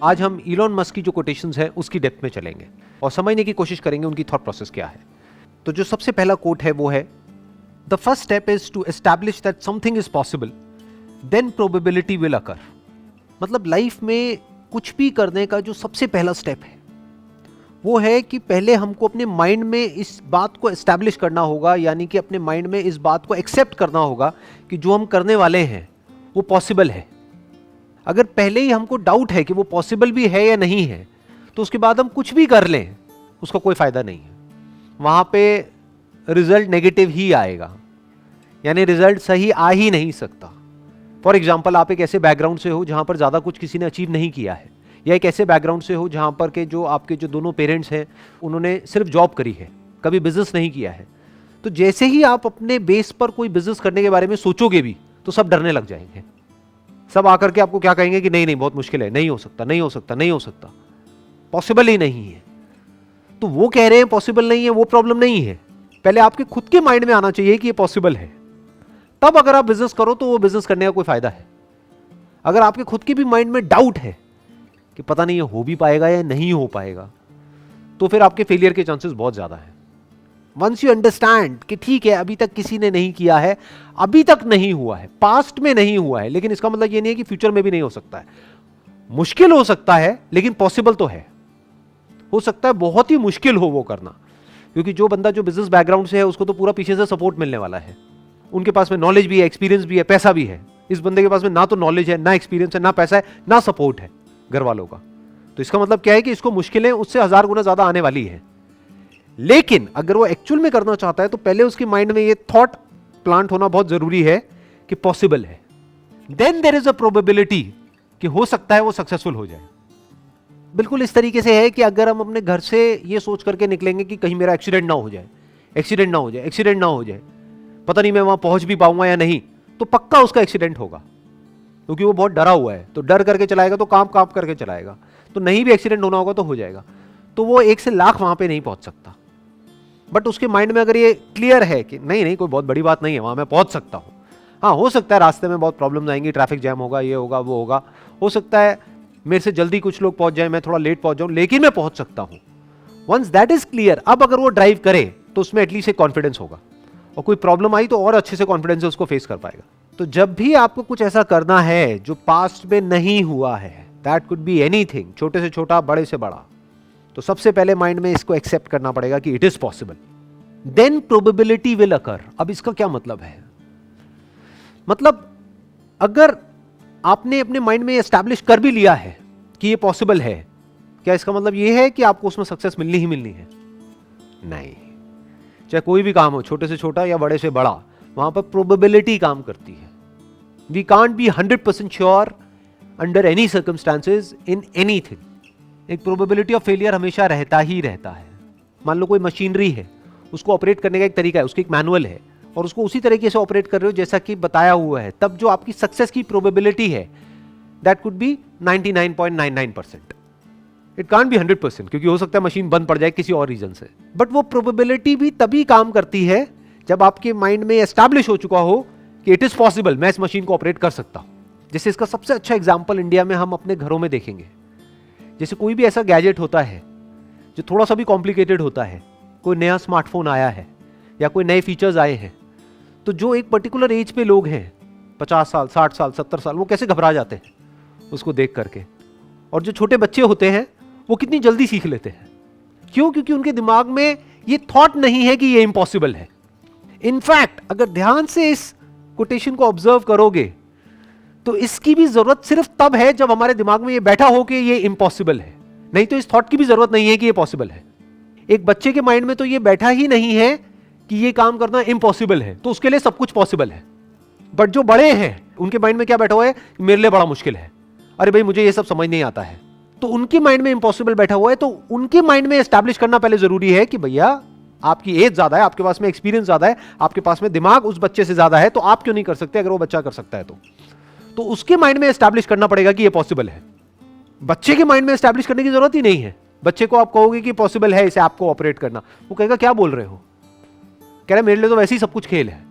आज हम Elon Musk की जो कोटेशंस हैं उसकी डेप्थ में चलेंगे और समझने की कोशिश करेंगे उनकी थॉट प्रोसेस क्या है। तो जो सबसे पहला कोट है वो है, the first step is to establish that something is possible, then probability will occur. मतलब लाइफ में कुछ भी करने का जो सबसे पहला स्टेप है वो है कि पहले हमको अपने माइंड में इस बात को एस्टैब्लिश करना होगा, यानी कि अपने माइंड में इस बात को एक्सेप्ट करना होगा कि जो हम करने वाले हैं वो पॉसिबल है। अगर पहले ही हमको डाउट है कि वो पॉसिबल भी है या नहीं है, तो उसके बाद हम कुछ भी कर लें उसका कोई फायदा नहीं है, वहां पे रिजल्ट नेगेटिव ही आएगा, यानी रिजल्ट सही आ ही नहीं सकता। फॉर एग्जाम्पल, आप एक ऐसे बैकग्राउंड से हो जहां पर ज्यादा कुछ किसी ने अचीव नहीं किया है, या एक ऐसे बैकग्राउंड से हो जहां पर के जो आपके जो दोनों पेरेंट्स हैं उन्होंने सिर्फ जॉब करी है, कभी बिजनेस नहीं किया है। तो जैसे ही आप अपने बेस पर कोई बिजनेस करने के बारे में सोचोगे भी तो सब डरने लग जाएंगे। सब आकर के आपको क्या कहेंगे कि नहीं नहीं बहुत मुश्किल है, नहीं हो सकता, नहीं हो सकता, नहीं हो सकता, पॉसिबल ही नहीं है। तो वो कह रहे हैं पॉसिबल नहीं है, वो प्रॉब्लम नहीं है। पहले आपके खुद के माइंड में आना चाहिए कि ये पॉसिबल है, तब अगर आप बिजनेस करो तो वो बिजनेस करने का कोई फायदा है। अगर आपके खुद के भी माइंड में डाउट है कि पता नहीं ये हो भी पाएगा या नहीं हो पाएगा, तो फिर आपके फेलियर के चांसेस बहुत ज्यादा है। वंस यू अंडरस्टैंड कि ठीक है अभी तक किसी ने नहीं किया है, अभी तक नहीं हुआ है, पास्ट में नहीं हुआ है, लेकिन इसका मतलब ये नहीं है कि फ्यूचर में भी नहीं हो सकता है। मुश्किल हो सकता है लेकिन पॉसिबल तो है। हो सकता है बहुत ही मुश्किल हो वो करना, क्योंकि जो बंदा जो बिजनेस बैकग्राउंड से है उसको तो पूरा पीछे से सपोर्ट मिलने वाला है, उनके पास में नॉलेज भी है, एक्सपीरियंस भी है, पैसा भी है। इस बंदे के पास में ना तो नॉलेज है, ना एक्सपीरियंस है, ना पैसा है, ना सपोर्ट है घर वालों का। तो इसका मतलब क्या है कि इसको मुश्किलें उससे 1000 गुना ज्यादा आने वाली है। लेकिन अगर वो एक्चुअल में करना चाहता है तो पहले उसके माइंड में ये थॉट प्लांट होना बहुत जरूरी है कि पॉसिबल है। Then there is a probability कि हो सकता है वो सक्सेसफुल हो जाए। बिल्कुल इस तरीके से है कि अगर हम अपने घर से ये सोच करके निकलेंगे कि कहीं मेरा एक्सीडेंट ना हो जाए, एक्सीडेंट ना हो जाए, एक्सीडेंट ना हो जाए, पता नहीं मैं वहां पहुंच भी पाऊंगा या नहीं, तो पक्का उसका एक्सीडेंट होगा, क्योंकि वो बहुत डरा हुआ है। तो डर करके चलाएगा तो काम काम करके चलाएगा, तो नहीं भी एक्सीडेंट होना होगा तो हो जाएगा। तो वो 1 से लाख वहां पे नहीं पहुंच सकता। बट उसके माइंड में अगर ये क्लियर है कि नहीं नहीं कोई बहुत बड़ी बात नहीं है, वहां मैं पहुंच सकता हूं। हाँ, हो सकता है रास्ते में बहुत प्रॉब्लम्स आएंगी, ट्रैफिक जैम होगा, ये होगा, वो होगा, हो सकता है मेरे से जल्दी कुछ लोग पहुंच जाए, मैं थोड़ा लेट पहुंच जाऊं, लेकिन मैं पहुंच सकता हूं। वंस दैट इज क्लियर, अब अगर वो ड्राइव करे तो उसमें एटलीस्ट एक कॉन्फिडेंस होगा, और कोई प्रॉब्लम आई तो और अच्छे से कॉन्फिडेंस से उसको फेस कर पाएगा। तो जब भी आपको कुछ ऐसा करना है जो पास्ट में नहीं हुआ है, दैट कुड बी एनीथिंग, छोटे से छोटा, बड़े से बड़ा, तो सबसे पहले माइंड में इसको एक्सेप्ट करना पड़ेगा कि it is possible. Then probability will occur. अब इसका क्या मतलब है? मतलब अगर आपने अपने माइंड में एस्टैब्लिश कर भी लिया है कि ये पॉसिबल है, क्या इसका मतलब ये है कि आपको उसमें सक्सेस मिलनी ही मिलनी है? नहीं। चाहे कोई भी काम हो, छोटे से छोटा या बड़े से बड़ा, वहां पर प्रोबेबिलिटी काम करती है। We can't be 100% sure under any circumstances in anything. एक प्रोबेबिलिटी ऑफ फेलियर हमेशा रहता ही रहता है। मान लो कोई मशीनरी है, उसको ऑपरेट करने का एक तरीका है, उसकी एक मैनुअल है, और उसको उसी तरीके से ऑपरेट कर रहे हो जैसा कि बताया हुआ है, तब जो आपकी सक्सेस की प्रोबेबिलिटी है that could be 99.99%। It can't be 100%, क्योंकि हो सकता है मशीन बंद पड़ जाए किसी और रीजन से। बट वो प्रोबेबिलिटी भी तभी काम करती है जब आपके माइंड में एस्टैब्लिश हो चुका हो कि इट इज पॉसिबल, मैं इस मशीन को ऑपरेट कर सकता हूं। जैसे इसका सबसे अच्छा एग्जाम्पल इंडिया में हम अपने घरों में देखेंगे। जैसे कोई भी ऐसा गैजेट होता है जो थोड़ा सा भी कॉम्प्लिकेटेड होता है, कोई नया स्मार्टफोन आया है या कोई नए फीचर्स आए हैं, तो जो एक पर्टिकुलर एज पे लोग हैं, 50 साल, 60 साल, 70 साल, वो कैसे घबरा जाते हैं उसको देख करके। और जो छोटे बच्चे होते हैं वो कितनी जल्दी सीख लेते हैं। क्यों? क्योंकि उनके दिमाग में ये थॉट नहीं है कि ये इम्पॉसिबल है। इनफैक्ट अगर ध्यान से इस कोटेशन को ऑब्जर्व करोगे तो इसकी भी जरूरत सिर्फ तब है जब हमारे दिमाग में ये बैठा हो कि ये इम्पॉसिबल है, नहीं तो इस थॉट की भी जरूरत नहीं है कि ये पॉसिबल है। एक बच्चे के माइंड में तो ये बैठा ही नहीं है कि ये काम करना इम्पॉसिबल है, तो उसके लिए सब कुछ पॉसिबल है। बट जो बड़े हैं उनके माइंड में क्या बैठा हुआ है? मेरे लिए बड़ा मुश्किल है, अरे भाई मुझे ये सब समझ नहीं आता है। तो उनके माइंड में इम्पॉसिबल बैठा हुआ है, तो उनके माइंड में एस्टैब्लिश करना पहले जरूरी है कि भैया आपकी एज ज्यादा है, आपके पास में एक्सपीरियंस ज्यादा है, आपके पास में दिमाग उस बच्चे से ज्यादा है, तो आप क्यों नहीं कर सकते अगर वो बच्चा कर सकता है तो उसके माइंड में एस्टैब्लिश करना पड़ेगा कि ये पॉसिबल है। बच्चे के माइंड में एस्टैब्लिश करने की जरूरत ही नहीं है। बच्चे को आप कहोगे कि पॉसिबल है इसे आपको ऑपरेट करना, वो कहेगा क्या बोल रहे हो, कह रहे मेरे लिए तो वैसे ही सब कुछ खेल है।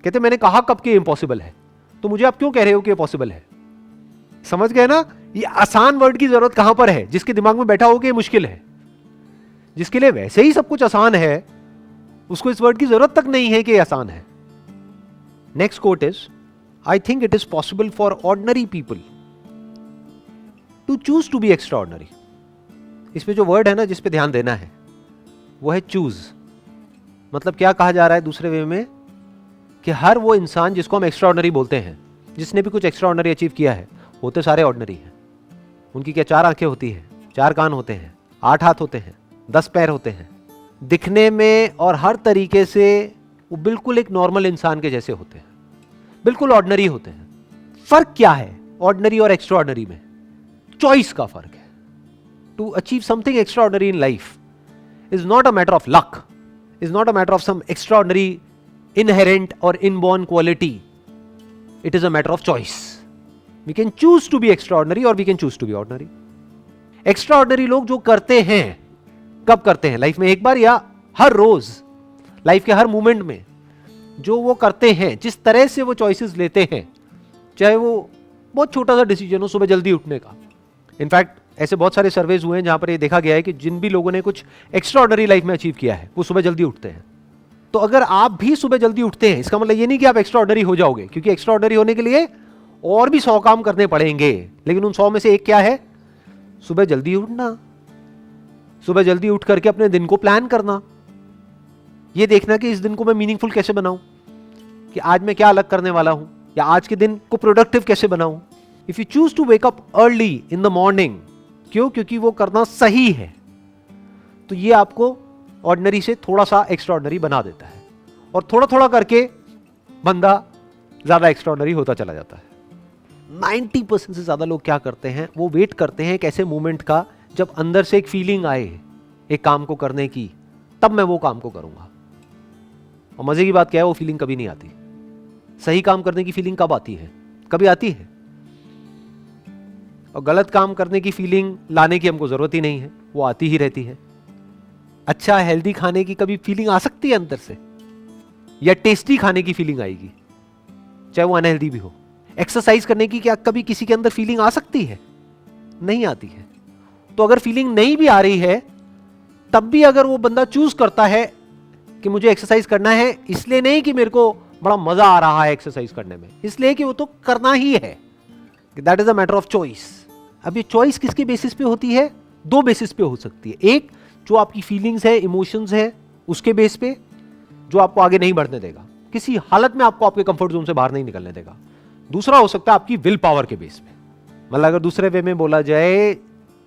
कहते मैंने कहा कब कि इम्पॉसिबल है, तो मुझे आप क्यों कह रहे हो कि ये पॉसिबल है? समझ गए ना ये आसान वर्ड की जरूरत कहां पर है? जिसके दिमाग में बैठा हो कि ये मुश्किल है, जिसके लिए वैसे ही सब कुछ आसान है, उसको इस वर्ड की जरूरत तक नहीं है कि ये आसान है. Next quote is, I think it is possible for ordinary people to choose to be extraordinary. इसमें जो वर्ड है ना जिस पे ध्यान देना है वो है चूज. मतलब क्या कहा जा रहा है दूसरे वे में, कि हर वो इंसान जिसको हम एक्स्ट्रा ऑर्डिनरी बोलते हैं, जिसने भी कुछ एक्स्ट्रा ऑर्डिनरी अचीव किया है, होते सारे ऑर्डिनरी हैं. उनकी क्या 4 आंखें होती हैं, 4 कान होते हैं, 8 हाथ होते हैं, 10 पैर होते हैं, दिखने में और हर तरीके से वो बिल्कुल एक नॉर्मल इंसान के जैसे होते हैं, बिल्कुल ऑर्डिनरी होते हैं. फर्क क्या है ऑर्डिनरी और एक्स्ट्रा ऑर्डिनरी में? चॉइस का फर्क है. To achieve something extraordinary in life is not a matter of luck, is not a matter of some extraordinary inherent or inborn quality. It is a matter of choice. We can choose to be extraordinary or we can choose to be ordinary. Extraordinary लोग जो करते हैं, कब करते हैं? Life में एक बार या हर रोज, लाइफ के हर मोमेंट में जो वो करते हैं, जिस तरह से वो चॉइसेस लेते हैं, चाहे वो बहुत छोटा सा डिसीजन हो, सुबह जल्दी उठने का. इनफैक्ट ऐसे बहुत सारे सर्वेज हुए हैं जहां पर ये देखा गया है कि जिन भी लोगों ने कुछ एक्स्ट्राऑर्डिनरी लाइफ में अचीव किया है वो सुबह जल्दी उठते हैं. तो अगर आप भी सुबह जल्दी उठते हैं, इसका मतलब ये नहीं कि आप एक्स्ट्रा ऑर्डिनरी हो जाओगे, क्योंकि एक्स्ट्रा ऑर्डिनरी होने के लिए और भी 100 काम करने पड़ेंगे. लेकिन उन 100 में से एक क्या है? सुबह जल्दी उठना. सुबह जल्दी उठ करके अपने दिन को प्लान करना, ये देखना कि इस दिन को मैं मीनिंगफुल कैसे बनाऊं, कि आज मैं क्या अलग करने वाला हूं, या आज के दिन को प्रोडक्टिव कैसे बनाऊं. If you choose to wake up early in the morning, क्यों? क्योंकि वो करना सही है, तो ये आपको ऑर्डिनरी से थोड़ा सा एक्स्ट्रा ऑर्डिनरी बना देता है. और थोड़ा थोड़ा करके बंदा ज्यादा एक्स्ट्रा ऑर्डिनरी होता चला जाता है. 90% से ज्यादा लोग क्या करते हैं, वो वेट करते हैं एक ऐसे मोमेंट का जब अंदर से एक फीलिंग आए एक काम को करने की, तब मैं वो काम को करूंगा. और मजे की बात क्या है, वो फीलिंग कभी नहीं आती. सही काम करने की फीलिंग कब आती है? कभी आती है. और गलत काम करने की फीलिंग लाने की हमको जरूरत ही नहीं है, वो आती ही रहती है. अच्छा हेल्दी खाने की कभी फीलिंग आ सकती है अंदर से, या टेस्टी खाने की फीलिंग आएगी, चाहे वो अनहेल्दी भी हो. एक्सरसाइज करने की क्या कभी किसी के अंदर फीलिंग आ सकती है? नहीं आती है. तो अगर फीलिंग नहीं भी आ रही है, तब भी अगर वो बंदा चूज करता है कि मुझे एक्सरसाइज करना है, इसलिए नहीं कि मेरे को बड़ा मजा आ रहा है एक्सरसाइज करने में, इसलिए कि वो तो करना ही है. That is a matter of choice. अब ये चॉइस किसके बेसिस पे होती है? 2 बेसिस पे हो सकती है. एक, जो आपकी फीलिंग्स है, इमोशंस है, उसके बेस पे, जो आपको आगे नहीं बढ़ने देगा, किसी हालत में आपको आपके कंफर्ट जोन से बाहर नहीं निकलने देगा. दूसरा हो सकता है आपकी विल पावर के बेस पे. मतलब अगर दूसरे वे में बोला जाए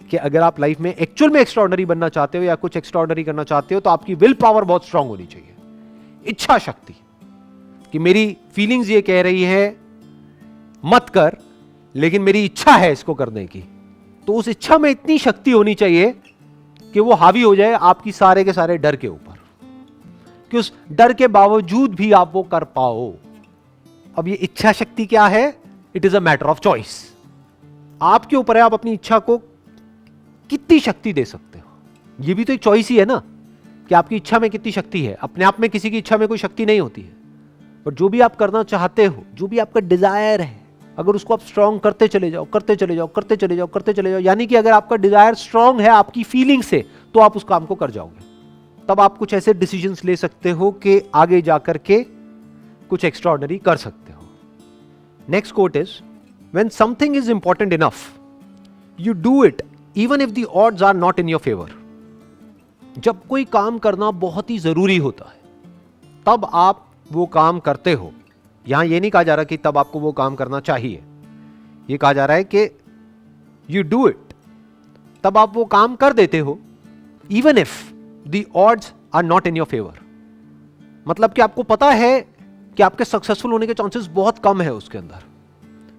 कि अगर आप लाइफ में एक्चुअल में एक्स्ट्राऑर्डिनरी बनना चाहते हो या कुछ एक्स्ट्राऑर्डिनरी करना चाहते हो, तो आपकी विल पावर बहुत स्ट्रांग होनी चाहिए. इच्छा शक्ति, कि मेरी फीलिंग्स ये कह रही है मत कर, लेकिन मेरी इच्छा है इसको करने की. तो उस इच्छा में इतनी शक्ति होनी चाहिए कि वो हावी हो जाए आपकी सारे के सारे डर के ऊपर, कि उस डर के बावजूद भी आप वो कर पाओ. अब ये इच्छा शक्ति क्या है? It is a matter of choice. आपके ऊपर है, आप अपनी इच्छा को कितनी शक्ति दे सकते हो. ये भी तो एक चॉइस ही है ना, कि आपकी इच्छा में कितनी शक्ति है. अपने आप में किसी की इच्छा में कोई शक्ति नहीं होती है, पर जो भी आप करना चाहते हो, जो भी आपका डिजायर है, अगर उसको आप स्ट्रांग करते चले जाओ, करते चले जाओ, करते चले जाओ, करते चले जाओ, यानी कि अगर आपका डिजायर स्ट्रांग है आपकी फीलिंग से, तो आप उस काम को कर जाओगे. तब आप कुछ ऐसे डिसीजंस ले सकते हो कि आगे जाकर के कुछ एक्स्ट्राऑर्डिनरी कर सकते हो. Next quote is, when something is important enough you do it even if the odds are not in your favour. जब कोई काम करना बहुत ही जरूरी होता है, तब आप वो काम करते हो. यहां ये नहीं कहा जा रहा कि तब आपको वो काम करना चाहिए, ये कहा जा रहा है कि यू डू इट, तब आप वो काम कर देते हो, even if the odds are not in your favour. मतलब कि आपको पता है कि आपके सक्सेसफुल होने के चांसेस बहुत कम है उसके अंदर,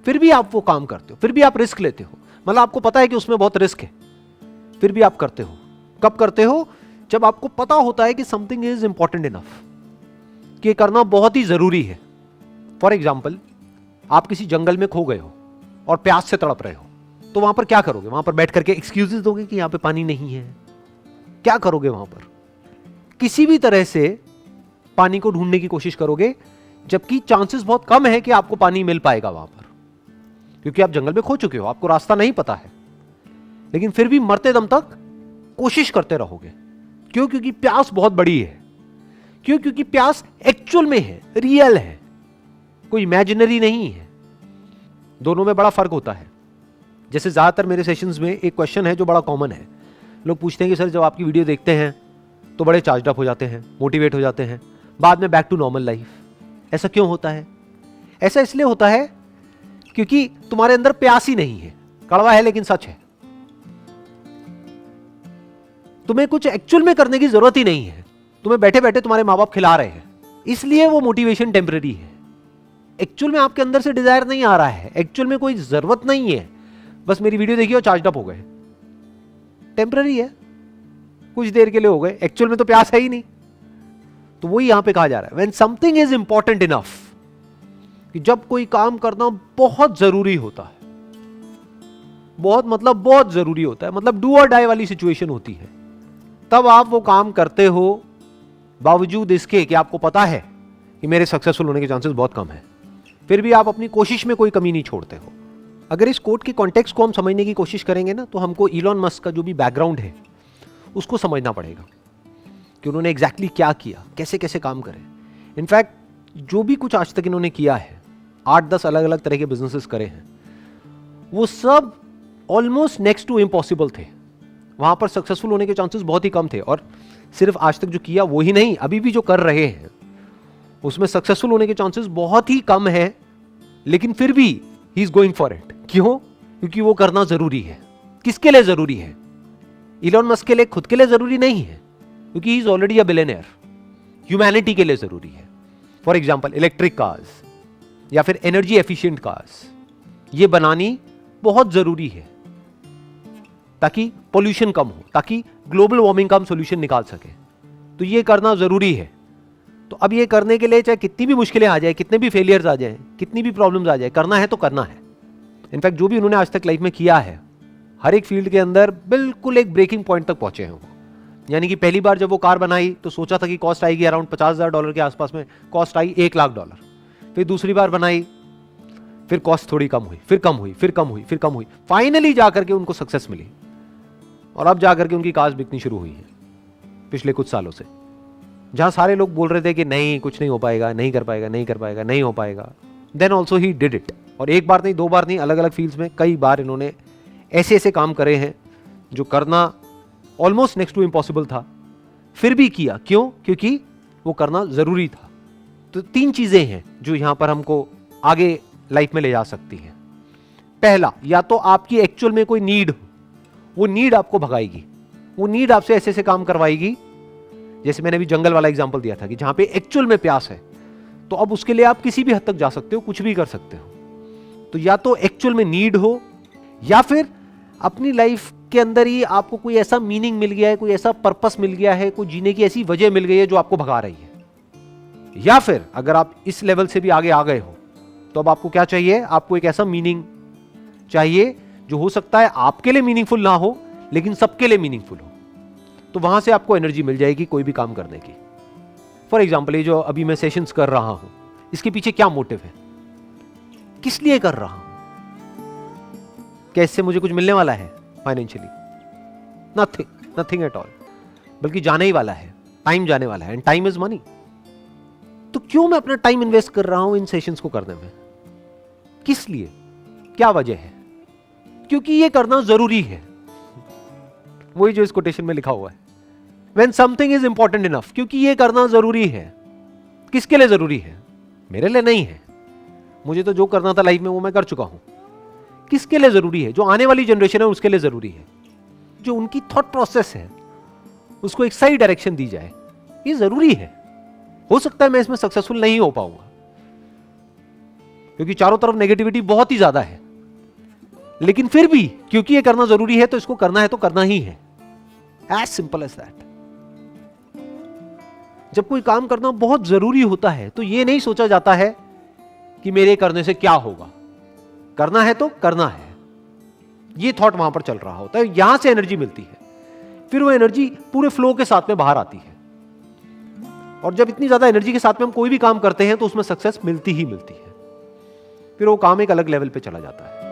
फिर भी आप वो काम करते हो, फिर भी आप रिस्क लेते हो. मतलब आपको पता है कि उसमें बहुत रिस्क है, फिर भी आप करते हो. कब करते हो? जब आपको पता होता है कि समथिंग इज इंपॉर्टेंट इनफ, कि करना बहुत ही जरूरी है. फॉर एग्जाम्पल, आप किसी जंगल में खो गए हो और प्यास से तड़प रहे हो, तो वहां पर क्या करोगे? वहां पर बैठ करके एक्सक्यूजेस दोगे कि यहां पे पानी नहीं है? क्या करोगे वहां पर? किसी भी तरह से पानी को ढूंढने की कोशिश करोगे, जबकि चांसेस बहुत कम है कि आपको पानी मिल पाएगा वहां पर. क्योंकि आप जंगल में खो चुके हो, आपको रास्ता नहीं पता है, लेकिन फिर भी मरते दम तक कोशिश करते रहोगे। क्यों? क्योंकि प्यास बहुत बड़ी है। क्यों? क्योंकि प्यास एक्चुअल में है, रियल है, कोई इमेजिनरी नहीं है। दोनों में बड़ा फर्क होता है। जैसे ज्यादातर मेरे सेशंस में एक क्वेश्चन है जो बड़ा कॉमन है। लोग पूछते हैं कि सर जब आपकी वीडियो देखते हैं तो बड़े चार्ज अप हो जाते हैं, मोटिवेट हो जाते हैं, बाद में बैक टू नॉर्मल लाइफ। ऐसा क्यों होता है? ऐसा इसलिए होता है क्योंकि तुम्हारे अंदर प्यास ही नहीं है। कड़वा है लेकिन सच है। तुम्हें कुछ एक्चुअल में करने की जरूरत ही नहीं है। तुम्हें बैठे बैठे तुम्हारे माँ बाप खिला रहे हैं, इसलिए वो मोटिवेशन टेम्पररी है। एक्चुअल में आपके अंदर से डिजायर नहीं आ रहा है, एक्चुअल में कोई जरूरत नहीं है, बस मेरी वीडियो देखिए और चार्ज अप हो गए। टेम्पररी है, कुछ देर के लिए हो गए, एक्चुअल में तो प्यास है ही नहीं। तो वही यहां पे कहा जा रहा है, when something is important enough, कि जब कोई काम करना बहुत जरूरी होता है, बहुत मतलब बहुत जरूरी होता है, मतलब डू और डाई वाली सिचुएशन होती है, तब आप वो काम करते हो बावजूद इसके कि आपको पता है कि मेरे सक्सेसफुल होने के चांसेस बहुत कम है, फिर भी आप अपनी कोशिश में कोई कमी नहीं छोड़ते हो। अगर इस कोट के कॉन्टेक्स्ट को हम समझने की कोशिश करेंगे ना, तो हमको इलॉन मस्क का जो भी बैकग्राउंड है उसको समझना पड़ेगा कि उन्होंने एग्जैक्टली क्या किया, कैसे कैसे काम करे। इनफैक्ट जो भी कुछ आज तक इन्होंने किया है, 8-10 अलग अलग तरह के बिजनेसेस करे हैं, वो सब ऑलमोस्ट नेक्स्ट टू इम्पॉसिबल थे। वहां पर सक्सेसफुल होने के चांसेस बहुत ही कम थे। और सिर्फ आज तक जो किया वो ही नहीं, अभी भी जो कर रहे हैं उसमें सक्सेसफुल होने के चांसेस बहुत ही कम है, लेकिन फिर भी he is going for it. क्यों? क्योंकि वो करना जरूरी है। किसके लिए जरूरी है? इलॉन मस्क के लिए, खुद के लिए जरूरी नहीं है, क्योंकि he is already a billionaire. Humanity के लिए जरूरी है। फॉर एग्जांपल इलेक्ट्रिक कार्स या फिर एनर्जी एफिशिएंट कार्स, ये बनानी बहुत जरूरी है ताकि पोल्यूशन कम हो, ताकि ग्लोबल वार्मिंग का हम सोल्यूशन निकाल सके। तो ये करना जरूरी है। तो अब ये करने के लिए चाहे कितनी भी मुश्किलें आ जाए, कितने भी फेलियर्स आ जाए, कितनी भी प्रॉब्लम्स आ जाए, करना है तो करना है। इनफैक्ट जो भी उन्होंने आज तक लाइफ में किया है, हर एक फील्ड के अंदर बिल्कुल एक ब्रेकिंग पॉइंट तक पहुंचे हैं वो। यानी कि पहली बार जब वो कार बनाई तो सोचा था कि कॉस्ट आएगी अराउंड $50,000 के आसपास में, कॉस्ट आई $1,00,000। फिर दूसरी बार बनाई, फिर कॉस्ट थोड़ी कम हुई, फिर कम हुई, फिर कम हुई, फिर कम हुई, फाइनली जाकर के उनको सक्सेस मिली। और अब जाकर के उनकी कार्स बिकनी शुरू हुई है पिछले कुछ सालों से। जहां सारे लोग बोल रहे थे कि नहीं, कुछ नहीं हो पाएगा, नहीं कर पाएगा, नहीं कर पाएगा, नहीं हो पाएगा, then also he did it. और एक बार नहीं, दो बार नहीं, अलग अलग फील्ड्स में कई बार इन्होंने ऐसे ऐसे काम करे हैं जो करना ऑलमोस्ट नेक्स्ट टू इम्पॉसिबल था, फिर भी किया। क्यों? क्योंकि वो करना जरूरी था। तो 3 चीजें हैं जो यहां पर हमको आगे लाइफ में ले जा सकती हैं। पहला, या तो आपकी एक्चुअल में कोई नीड हो, वो नीड आपको भगाएगी, वो नीड आपसे ऐसे ऐसे काम करवाएगी। जैसे मैंने अभी जंगल वाला एग्जांपल दिया था कि जहां पे एक्चुअल में प्यास है, तो अब उसके लिए आप किसी भी हद तक जा सकते हो, कुछ भी कर सकते हो। तो या तो एक्चुअल में नीड हो, या फिर अपनी लाइफ के अंदर ही आपको कोई ऐसा मीनिंग मिल गया है, कोई ऐसा पर्पस मिल गया है, कोई जीने की ऐसी वजह मिल गई है जो आपको भगा रही है। या फिर अगर आप इस लेवल से भी आगे आ गए हो, तो अब आपको क्या चाहिए? आपको एक ऐसा मीनिंग चाहिए जो हो सकता है आपके लिए मीनिंगफुल ना हो, लेकिन सबके लिए मीनिंगफुल हो। तो वहां से आपको एनर्जी मिल जाएगी कोई भी काम करने की। फॉर एग्जाम्पल, ये जो अभी मैं सेशंस कर रहा हूं, इसके पीछे क्या मोटिव है, किस लिए कर रहा हूं? क्या इससे मुझे कुछ मिलने वाला है financially? Nothing, nothing at all. बल्कि जाने ही वाला है, टाइम जाने वाला है, एंड टाइम इज मनी। तो क्यों मैं अपना टाइम इन्वेस्ट कर रहा हूं इन सेशंस को करने में? किस लिए? क्या वजह है? क्योंकि ये करना जरूरी है। वही जो इस कोटेशन में लिखा हुआ है, When something is important enough, क्योंकि ये करना जरूरी है। किसके लिए जरूरी है? मेरे लिए नहीं है। मुझे तो जो करना था लाइफ में वो मैं कर चुका हूं। किसके लिए जरूरी है? जो आने वाली जनरेशन है उसके लिए जरूरी है। जो उनकी थॉट प्रोसेस है उसको एक सही डायरेक्शन दी जाए, ये जरूरी है। हो सकता है मैं इसमें सक्सेसफुल नहीं हो पाऊंगा, क्योंकि चारों तरफ नेगेटिविटी बहुत ही ज्यादा है, लेकिन फिर भी क्योंकि ये करना जरूरी है तो इसको करना है तो करना ही है। As simple as that. जब कोई काम करना बहुत जरूरी होता है तो ये नहीं सोचा जाता है कि मेरे करने से क्या होगा, करना है तो करना है। ये थॉट वहां पर चल रहा होता है, यहां से एनर्जी मिलती है, फिर वो एनर्जी पूरे फ्लो के साथ में बाहर आती है। और जब इतनी ज्यादा एनर्जी के साथ में हम कोई भी काम करते हैं तो उसमें सक्सेस मिलती ही मिलती है, फिर वो काम एक अलग लेवल पे चला जाता है।